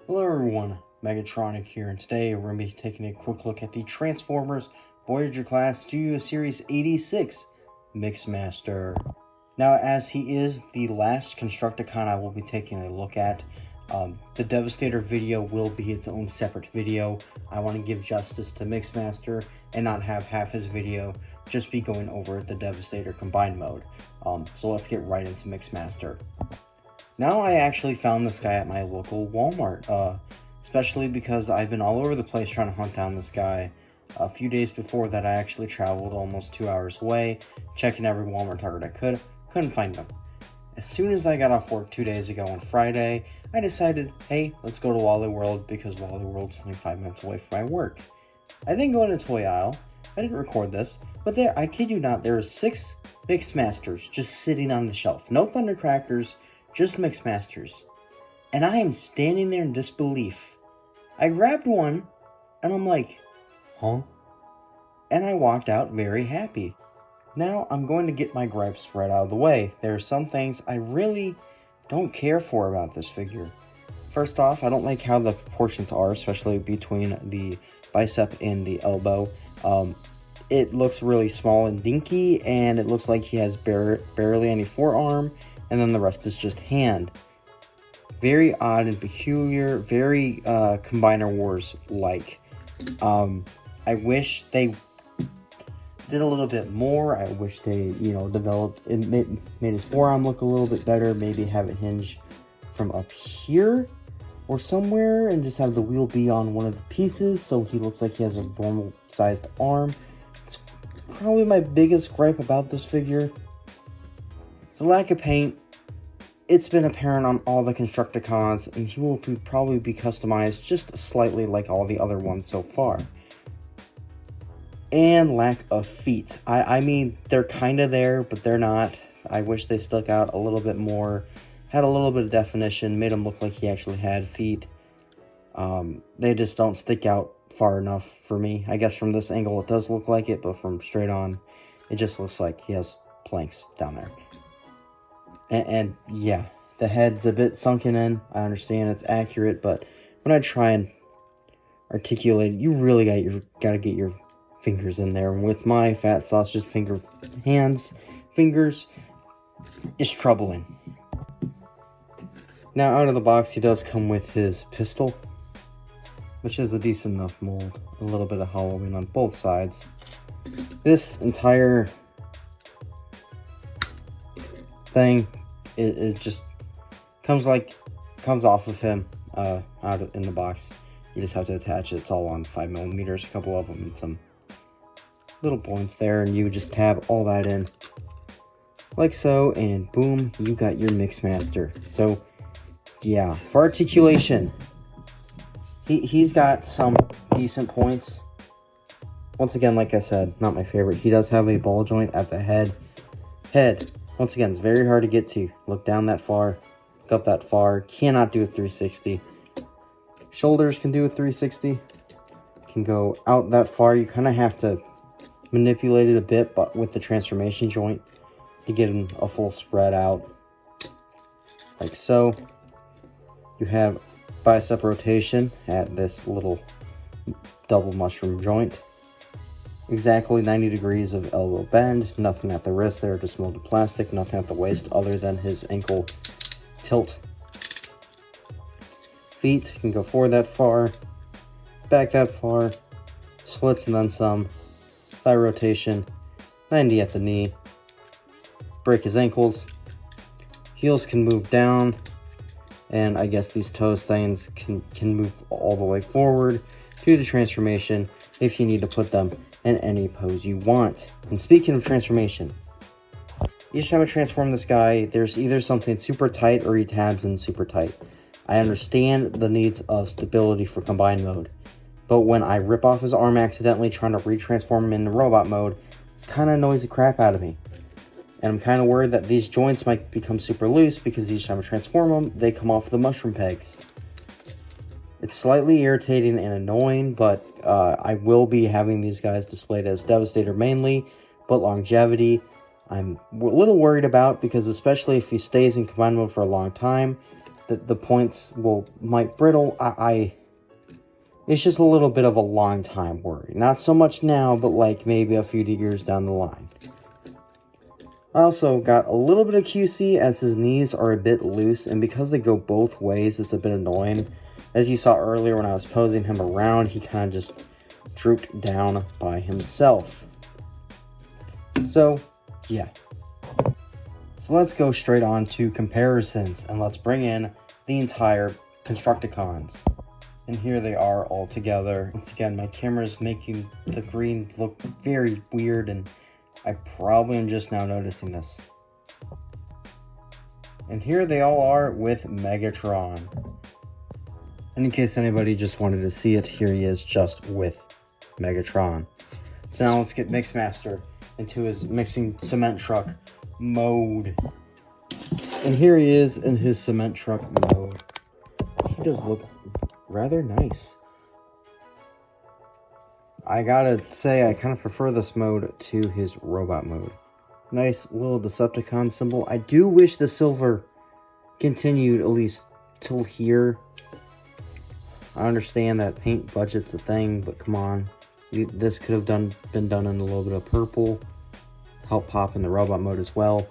Hello everyone, Megatronic here, and today we're going to be taking a quick look at the Transformers Voyager Class Studio Series 86 MIXMASTER. Now, as he is the last Constructicon I will be taking a look at, the Devastator video will be its own separate video. I want to give justice to MIXMASTER and not have half his video just be going over the Devastator combined mode. So let's get right into MIXMASTER. Now I actually found this guy at my local Walmart, especially because I've been all over the place trying to hunt down this guy. A few days before that, I actually traveled almost 2 hours away, checking every Walmart Target I couldn't find him. As soon as I got off work 2 days ago on Friday, I decided, hey, let's go to Wally World because Wally World's only 5 minutes away from my work. I then go in the toy aisle. I didn't record this, but there, I kid you not, there are 6 MIXMASTERs just sitting on the shelf. No Thundercrackers, just MIXMASTERs. And I am standing there in disbelief. I grabbed one, and I'm like, huh? And I walked out very happy. Now, I'm going to get my gripes right out of the way. There are some things I really don't care for about this figure. First off, I don't like how the proportions are, especially between the bicep and the elbow. It looks really small and dinky, and it looks like he has barely any forearm, and then the rest is just hand. Very odd and peculiar, very Combiner Wars-like. I wish they did a little bit more. I wish they, developed, it made his forearm look a little bit better. Maybe have it hinge from up here or somewhere, and just have the wheel be on one of the pieces so he looks like he has a normal-sized arm. It's probably my biggest gripe about this figure. The lack of paint. It's been apparent on all the Constructicons, and he will probably be customized just slightly like all the other ones so far. And lack of feet. I mean, they're kind of there, but they're not. I wish they stuck out a little bit more, had a little bit of definition, made him look like he actually had feet. They just don't stick out far enough for me. I guess from this angle it does look like it, but from straight on, it just looks like he has planks down there. And yeah, the head's a bit sunken in. I understand it's accurate, but when I try and articulate it, you really gotta get your fingers in there. And with my fat sausage fingers, it's troubling. Now, out of the box, he does come with his pistol, which is a decent enough mold. A little bit of hollowing on both sides. This entire thing, it just comes off of him in the box. You just have to attach it. It's all on 5mm, a couple of them, and some little points there, and you just tab all that in like so, and boom, you got your MIXMASTER. So yeah, for articulation, he's got some decent points. Once again, like I said, not my favorite. He does have a ball joint at the head. Once again, it's very hard to get to. Look down that far, look up that far. Cannot do a 360. Shoulders can do a 360. Can go out that far. You kind of have to manipulate it a bit, but with the transformation joint to get him a full spread out. Like so. You have bicep rotation at this little double mushroom joint. Exactly 90 degrees of elbow bend. Nothing at the wrist there, just molded plastic. Nothing at the waist other than his ankle tilt. Feet can go forward that far, back that far, splits and then some. Thigh rotation, 90 at the knee. Break his ankles. Heels can move down, and I guess these toes things can move all the way forward to the transformation if you need to put them in any pose you want. And speaking of transformation, each time I transform this guy, there's either something super tight or he tabs in super tight. I understand the needs of stability for combined mode, but when I rip off his arm accidentally trying to retransform him into robot mode, it's kind of annoys the crap out of me. And I'm kind of worried that these joints might become super loose because each time I transform them, they come off the mushroom pegs. It's slightly irritating and annoying, but I will be having these guys displayed as Devastator mainly, but longevity, I'm a little worried about, because especially if he stays in combined mode for a long time, the points might brittle. It's just a little bit of a long time worry. Not so much now, but like maybe a few years down the line. I also got a little bit of QC as his knees are a bit loose, and because they go both ways, it's a bit annoying. As you saw earlier when I was posing him around, he kind of just drooped down by himself. So, yeah. So let's go straight on to comparisons, and let's bring in the entire constructicons. And here they are all together. Once again, my camera's making the green look very weird, and I probably am just now noticing this. And here they all are with Megatron. And in case anybody just wanted to see it, here he is just with Megatron. So now let's get MIXMASTER into his mixing cement truck mode. And here he is in his cement truck mode. He does look rather nice. I gotta say, I kind of prefer this mode to his robot mode. Nice little Decepticon symbol. I do wish the silver continued at least till here. I understand that paint budget's a thing, but come on. This could have been done in a little bit of purple. Help pop in the robot mode as well.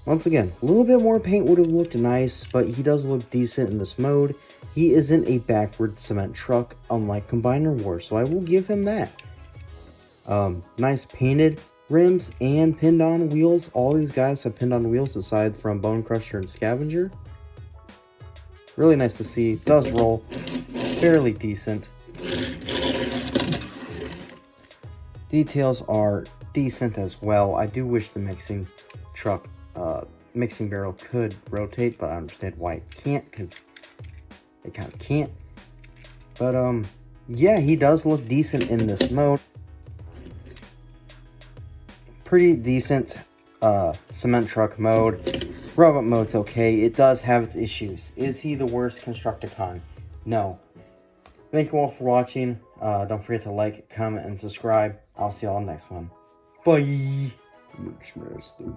Once again, a little bit more paint would have looked nice, but he does look decent in this mode. He isn't a backward cement truck, unlike Combiner Wars, so I will give him that. Nice painted rims and pinned on wheels. All these guys have pinned on wheels aside from bonecrusher and scavenger. Really nice to see. Does roll fairly decent. Details are decent as well. I do wish the mixing truck, mixing barrel could rotate, but I understand why it can't, because it kind of can't. But yeah, he does look decent in this mode. Pretty decent cement truck mode. Robot mode's okay. It does have its issues. Is he the worst Constructicon? No. Thank you all for watching. Don't forget to like, comment, and subscribe. I'll see y'all next one. Bye. MIXMASTER.